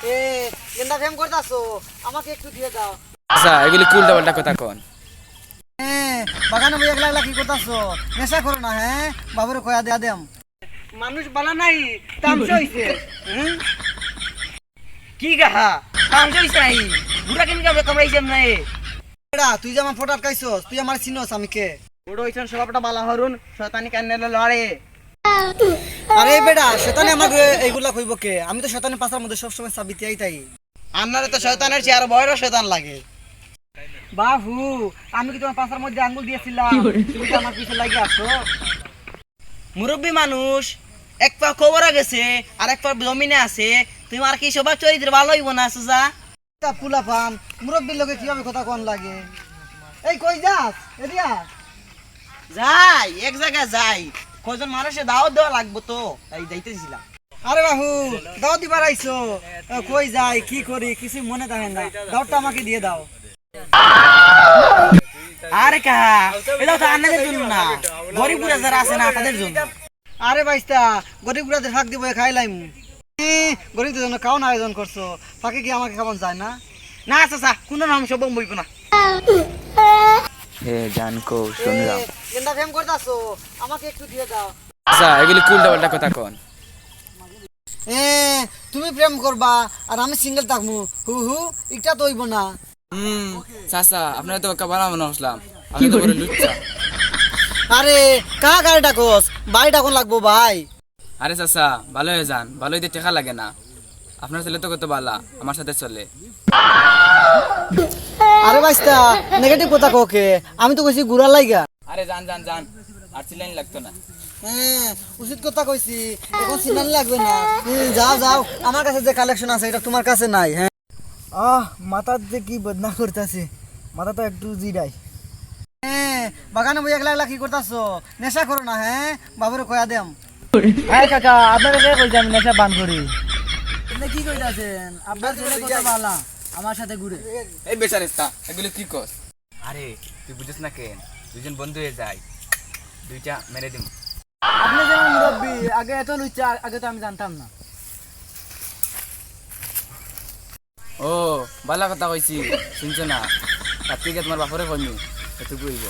এ গেন্দা ফেম করতাছো, আমাকে একটু দিয়ে দাও। আচ্ছা এগুলি কি উল্টা পাল্টা কথা কন? বাগানে বই একলা একলা কি করতাছো? নেশা করো না, হ্যাঁ? বাবুরে কয়া দেয়া দেম। মানুষ বালা নাই, তামসা হইছে। কি গাহা তামসা হইছে নাই বুড়া কিন কা কামড়াইছাম না এ এডা তুই যে আমার ফটো আটকাইছস, তুই আমার চিনস আমি কে? বুড়ো হইছন সবটা বালা হরুন শয়তানি কান্নে লড়ে। আরে বেডা শয়তানে আমাকে এইগুলা কইব কে? আমি তো শয়তানের পাছার মধ্যে সব সময় সাবিতিয়াই তাই। আপনারে তো শয়তানের চেয়ে আরো বড় শয়তান লাগে। বাহু, আমি কি তোমার পাছার মধ্যে আঙ্গুল দিয়েছিলাম? তুমি কি আমার পিছে লাগি আসো? মুরব্বী মানুষ এক পা কবরে গেছে আর এক পা জমিনে আছে, তুমি আর কি সবার চরিত্র ভালো হইব না সুজা? তা পুলা পান, মুরব্বির লোকে কিভাবে কথা কোন লাগে? এই কই যাস? এদিয়া যাই এক জায়গায় যাই, কয়জন মানুষে দাওয়াত দেওয়া লাগবো তো তাই যাইতেছিলাম। আরে বাহু, দাওয়াত দিবার আইছো? কই যাই কি করি কিছু মনে থাকে না, দাওয়াতটা আমাকে দিয়ে দাও। আরে কাহা এটা তো আন্নাদের জন্য না, গরিবপুরা যারা আছে না তাদের জন্য। আরে বাইস্তা, গরিব গুড়াদের ফাঁক দিব খাইলাম। গরিবদের জন্য খাওয়ান আয়োজন করছো, ফাঁকে কি আমাকে খাওয়ান যায় না? না চাচা কোনো নাম সব বইব না। হে জানকো শুনলাম। গেন্দা ফেম করতাছো, আমাকে একটু দিয়ে দাও। আচ্ছা এগুলি কি উল্টা পাল্টা কথা কন? তুমি প্রেম করবা আর আমি সিঙ্গেল থাকবো, হু হু, এটা তো হইব না। চাচা আপনারা তো কাবালা মনে আসলাম, আপনি তো বড় লুচ্চা। আরে কা গাড়ি ডাকস, ভাই ডাকন লাগবো ভাই। আরে চাচা ভালো হয়ে যান, ভালো হইতে টাকা লাগে না। আপনার ছেলে তো কত বালা, আমার সাথে চলে। আরে বাইস্তা নেগেটিভ কথা কোকে, আমি তো কইছি গুড়া লাইগা। আরে যান যান যান, আর চিলাইন লাগতো না। উচিত কথা কইছি, এখন সিনানি লাগবে না। যাও যাও, আমার কাছে যে কালেকশন আছে এটা তোমার কাছে নাই। হ্যাঁ মাথার যে কি বদনা করতেছে, মাথা তো একটু জিরাই। বাগানে বই একলা একলা কি করতাছো? নেশা করো না, হ্যাঁ? বাবুরে কয়া দেম। আরে কাকা আপনারা কে কইছে আমি নেশা পান করি? আপনি কি কইতাছেন? আপনার ছেলে কত ভালো, আমার সাথে ঘুরে। এই বেচারিস্তা এগুলি কি কস? আরে তুই বুঝিস না কেন, দুজন বন্ধু হয়ে যায়, দুইটা মেরে দিম। আপনি যেমন মুরব্বী, আগে এত লুচ্চা আগে তো আমি জানতাম না। ও বালা কথা কইছি, শুনছো না? তার থেকে তোমার বাপরে কইমি, এটুকু হইব।